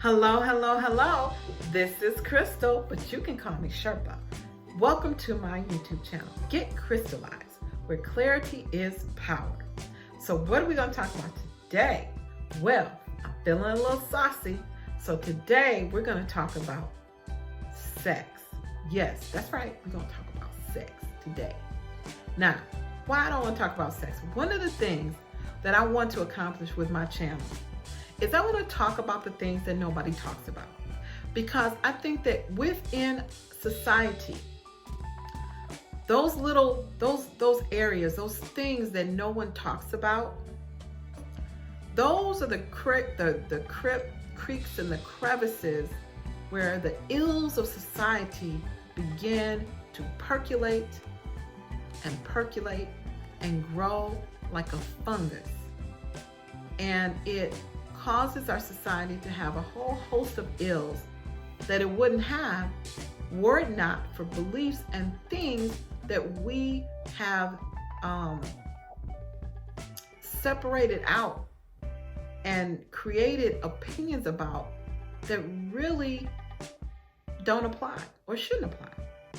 Hello, hello, hello. This is Crystal, but you can call me Sherpa. Welcome to my YouTube channel, Get Crystallized, where clarity is power. So what are we going to talk about today? Well, I'm feeling a little saucy. So today we're going to talk about sex. Yes, that's right. We're going to talk about sex today. Now, why I don't want to talk about sex? One of the things that I want to accomplish with my channel is I want to talk about the things that nobody talks about. Because I think that within society, those areas, those things that no one talks about, those are the creeks and the crevices where the ills of society begin to percolate and grow like a fungus. And it causes our society to have a whole host of ills that it wouldn't have were it not for beliefs and things that we have separated out and created opinions about that really don't apply or shouldn't apply.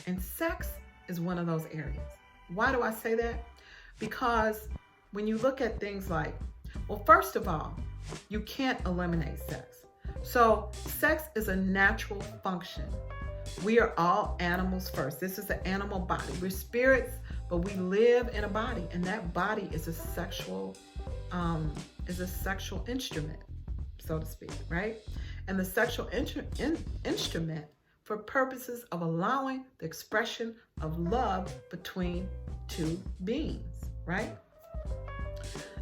And sex is one of those areas. Why do I say that? Because when you look at things like, well, first of all, you can't eliminate sex. So sex is a natural function. We are all animals first. This is an animal body. We're spirits, but we live in a body, and that body is a sexual instrument, so to speak, right? And the sexual instrument for purposes of allowing the expression of love between two beings, right?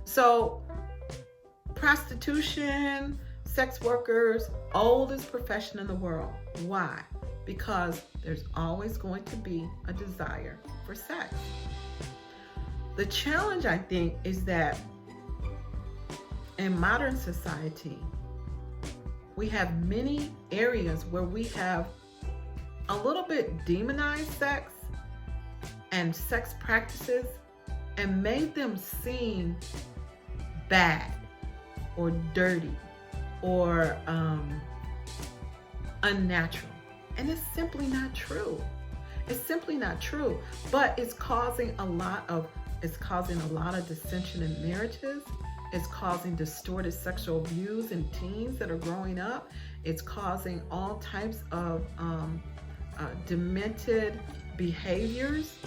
So prostitution, sex workers, oldest profession in the world. Why? Because there's always going to be a desire for sex. The challenge, I think, is that in modern society, we have many areas where we have a little bit demonized sex and sex practices and made them seem bad or dirty or unnatural. And it's simply not true. It's simply not true. But it's causing a lot of dissension in marriages. It's causing distorted sexual views in teens that are growing up. It's causing all types of demented behaviors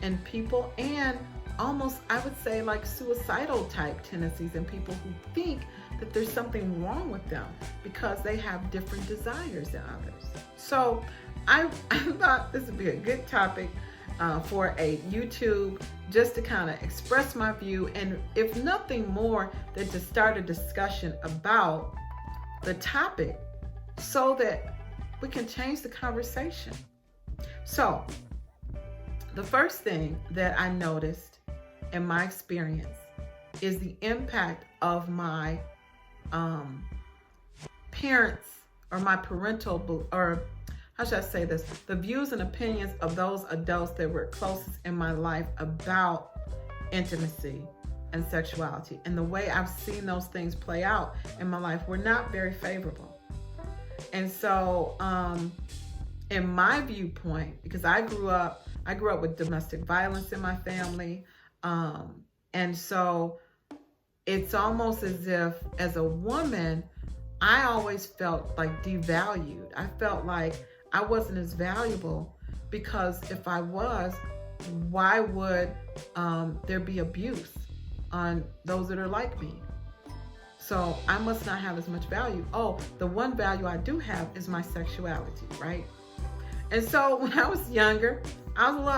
in people, and almost, I would say, like suicidal type tendencies in people who think that there's something wrong with them because they have different desires than others. So I thought this would be a good topic for a YouTube, just to kind of express my view, and if nothing more than to start a discussion about the topic so that we can change the conversation. So the first thing that I noticed in my experience is the impact of my parents, or my parental, or how should I say this, the views and opinions of those adults that were closest in my life about intimacy and sexuality. And the way I've seen those things play out in my life were not very favorable. And so in my viewpoint, because I grew up with domestic violence in my family, and so it's almost as if, as a woman, I always felt like devalued. I felt like I wasn't as valuable, because if I was, why would there be abuse on those that are like me? So I must not have as much value. Oh, the one value I do have is my sexuality, right? And so when I was younger, I was a little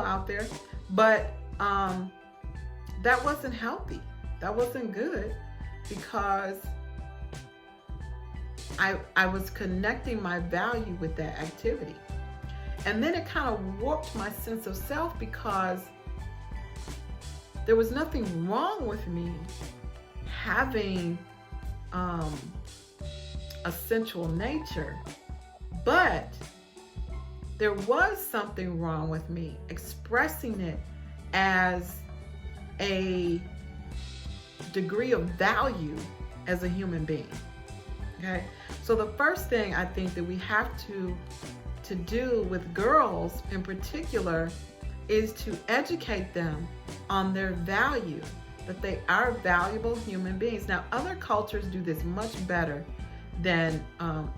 out there. But that wasn't healthy. That wasn't good, because I was connecting my value with that activity. And then it kind of warped my sense of self, because there was nothing wrong with me having a sensual nature, but there was something wrong with me expressing it as a degree of value as a human being. Okay, so the first thing I think that we have to do with girls in particular is to educate them on their value, that they are valuable human beings. Now, other cultures do this much better than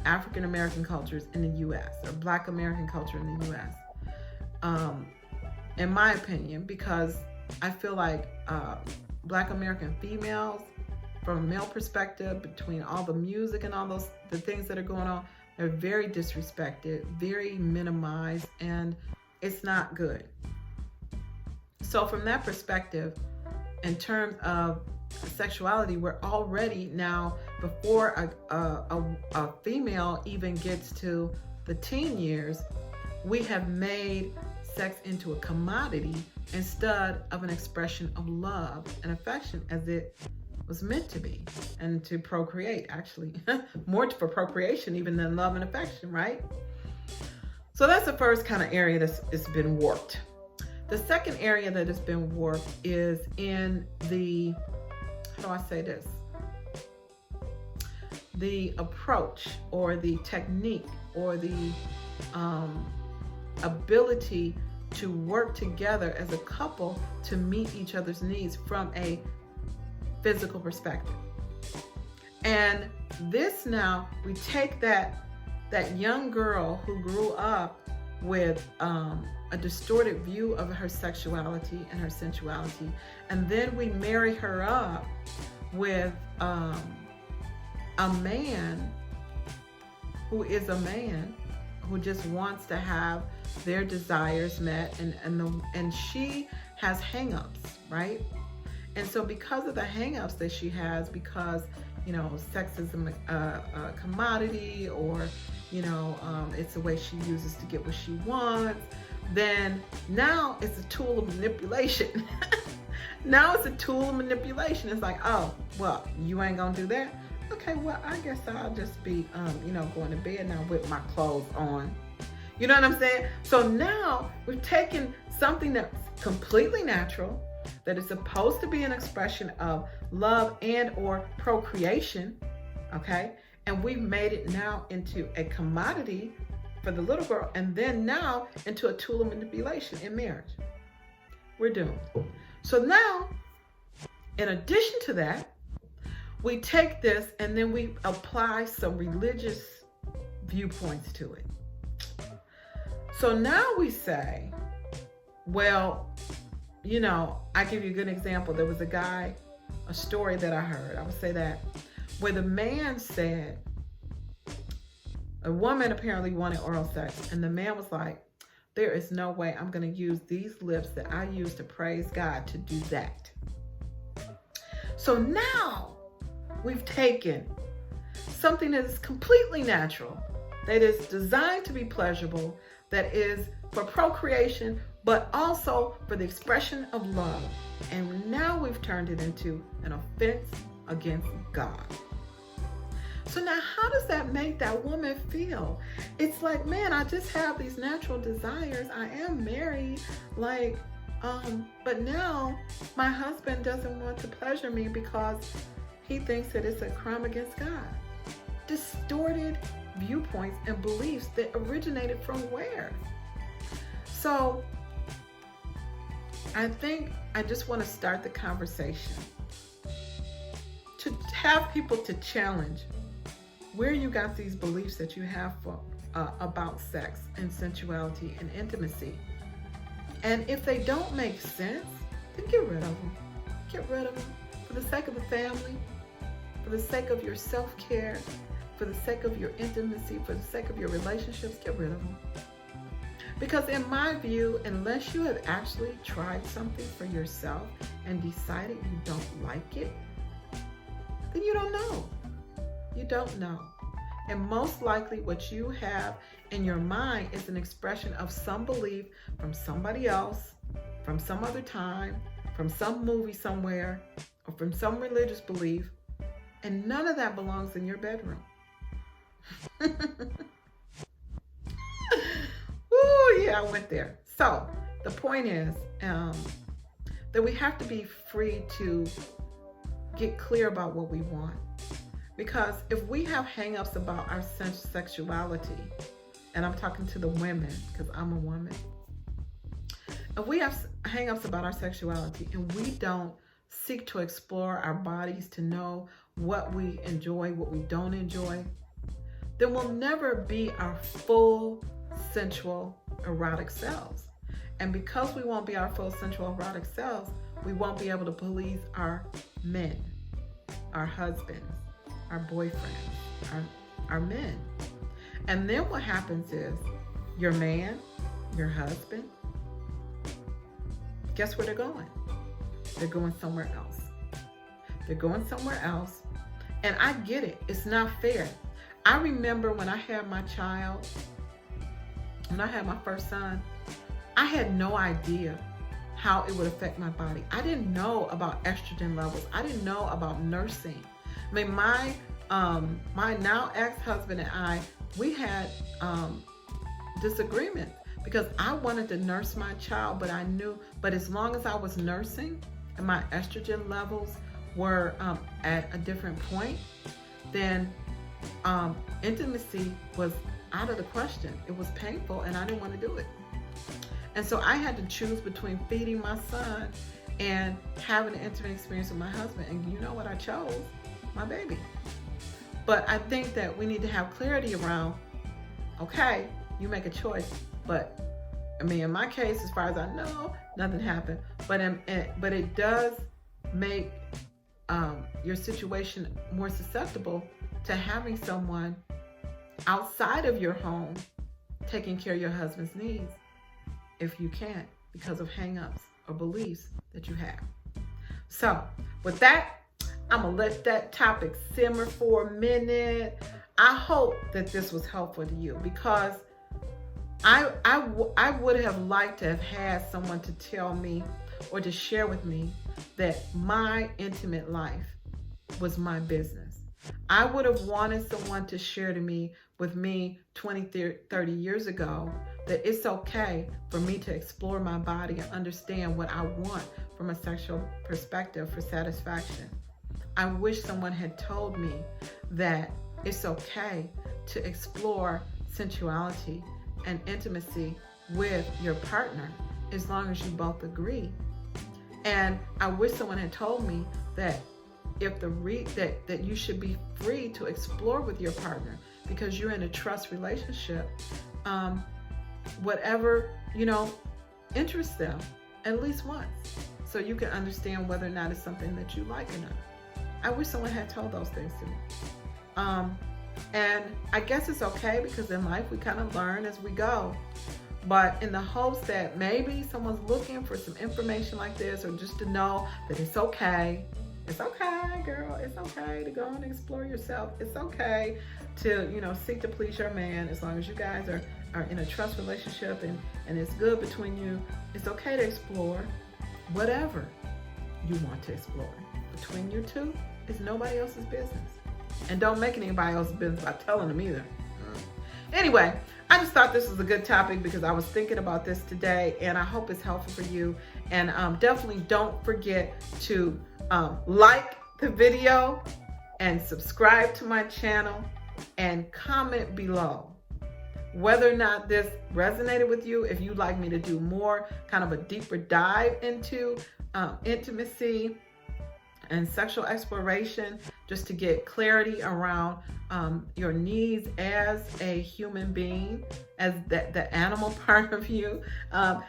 African American cultures in the U.S. or Black American culture in the U.S. In my opinion, because I feel like Black American females, from a male perspective, between all the music and all the things that are going on, they're very disrespected, very minimized, and it's not good. So from that perspective, in terms of sexuality, we're already now, before a female even gets to the teen years, we have made sex into a commodity instead of an expression of love and affection as it was meant to be, and to procreate, actually. More for procreation even than love and affection, right? So that's the first kind of area that's been warped. The second area that has been warped is in the, how do I say this? The approach or the technique or the ability to work together as a couple to meet each other's needs from a physical perspective. And this now, we take that young girl who grew up with a distorted view of her sexuality and her sensuality, and then we marry her up with a man who is a man who just wants to have their desires met, and she has hang-ups, right? And so because of the hang-ups that she has, because, you know, sex is a commodity, or, you know, it's the way she uses to get what she wants, then now it's a tool of manipulation. Now it's a tool of manipulation. It's like, oh, well, you ain't gonna do that? Okay, well, I guess I'll just be, you know, going to bed now with my clothes on. You know what I'm saying? So now we've taken something that's completely natural, that is supposed to be an expression of love and or procreation, okay? And we've made it now into a commodity for the little girl, and then now into a tool of manipulation in marriage. We're doomed. So now, in addition to that, we take this and then we apply some religious viewpoints to it. So now we say, well, you know, I give you a good example. There was a story that I heard, I would say that, where the man said, a woman apparently wanted oral sex, and the man was like, there is no way I'm going to use these lips that I use to praise God to do that. So now we've taken something that is completely natural, that is designed to be pleasurable, that is for procreation, but also for the expression of love. And now we've turned it into an offense against God. So now how does that make that woman feel? It's like, man, I just have these natural desires. I am married, like, but now my husband doesn't want to pleasure me because he thinks that it's a crime against God. Distorted viewpoints and beliefs that originated from where? So I think I just want to start the conversation to have people to challenge where you got these beliefs that you have about sex and sensuality and intimacy. And if they don't make sense, then get rid of them. Get rid of them for the sake of the family, for the sake of your self-care, for the sake of your intimacy, for the sake of your relationships. Get rid of them. Because in my view, unless you have actually tried something for yourself and decided you don't like it, then you don't know. You don't know. And most likely what you have in your mind is an expression of some belief from somebody else, from some other time, from some movie somewhere, or from some religious belief, and none of that belongs in your bedroom. Ooh, yeah, I went there. So the point is that we have to be free to get clear about what we want. Because if we have hang-ups about our sexuality, and I'm talking to the women because I'm a woman, if we have hang-ups about our sexuality and we don't seek to explore our bodies to know what we enjoy, what we don't enjoy, then we'll never be our full sensual erotic selves. And because we won't be our full sensual erotic selves, we won't be able to please our men, our husbands, our boyfriends, our men. And then what happens is your man, your husband, guess where they're going? They're going somewhere else. They're going somewhere else. And I get it. It's not fair. I remember when I had my child, when I had my first son, I had no idea how it would affect my body. I didn't know about estrogen levels. I didn't know about nursing. I mean, my now ex-husband and I, we had disagreements because I wanted to nurse my child, but as long as I was nursing and my estrogen levels were at a different point, then intimacy was out of the question. It was painful and I didn't want to do it. And so I had to choose between feeding my son and having an intimate experience with my husband. And you know what I chose? My baby. But I think that we need to have clarity around, okay, you make a choice, but I mean, in my case, as far as I know, nothing happened. But it does make your situation more susceptible to having someone outside of your home taking care of your husband's needs if you can't, because of hang-ups or beliefs that you have. So with that, I'm gonna let that topic simmer for a minute. I hope that this was helpful to you, because I would have liked to have had someone to tell me or to share with me that my intimate life was my business. I would have wanted someone to share with me 20, 30 years ago that it's okay for me to explore my body and understand what I want from a sexual perspective for satisfaction. I wish someone had told me that it's okay to explore sensuality and intimacy with your partner as long as you both agree. And I wish someone had told me that that you should be free to explore with your partner because you're in a trust relationship. Whatever, interests them at least once, so you can understand whether or not it's something that you like or not. I wish someone had told those things to me. And I guess it's okay, because in life we kind of learn as we go. But in the hopes that maybe someone's looking for some information like this, or just to know that it's okay. It's okay, girl. It's okay to go and explore yourself. It's okay to, seek to please your man, as long as you guys are in a trust relationship and it's good between you. It's okay to explore whatever you want to explore. Between you two, it's nobody else's business. And don't make anybody else's business by telling them either. Anyway, I just thought this was a good topic because I was thinking about this today, and I hope it's helpful for you. And definitely don't forget to like the video and subscribe to my channel and comment below whether or not this resonated with you, if you'd like me to do more, kind of a deeper dive into intimacy and sexual exploration, just to get clarity around your needs as a human being, as the animal part of you.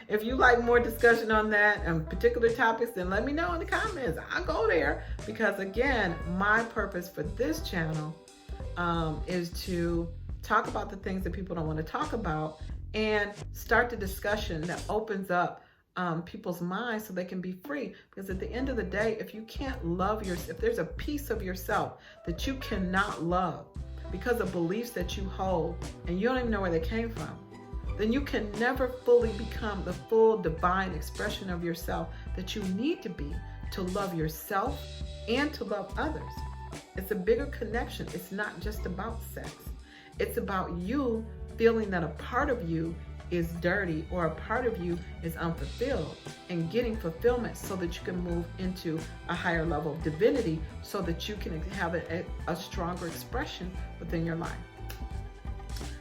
If you like more discussion on that and particular topics, then let me know in the comments. I'll go there, because again, my purpose for this channel is to talk about the things that people don't want to talk about and start the discussion that opens up people's minds so they can be free. Because at the end of the day, if you can't love yourself, if there's a piece of yourself that you cannot love because of beliefs that you hold and you don't even know where they came from, then you can never fully become the full divine expression of yourself that you need to be to love yourself and to love others. It's a bigger connection. It's not just about sex. It's about you feeling that a part of you is dirty or a part of you is unfulfilled, and getting fulfillment so that you can move into a higher level of divinity so that you can have a stronger expression within your life.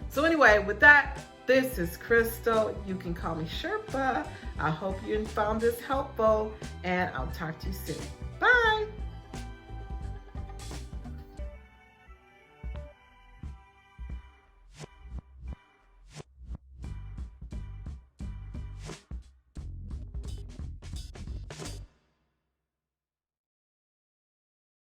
So anyway, with that, this is Crystal. You can call me Sherpa. I hope you found this helpful, and I'll talk to you soon. Bye.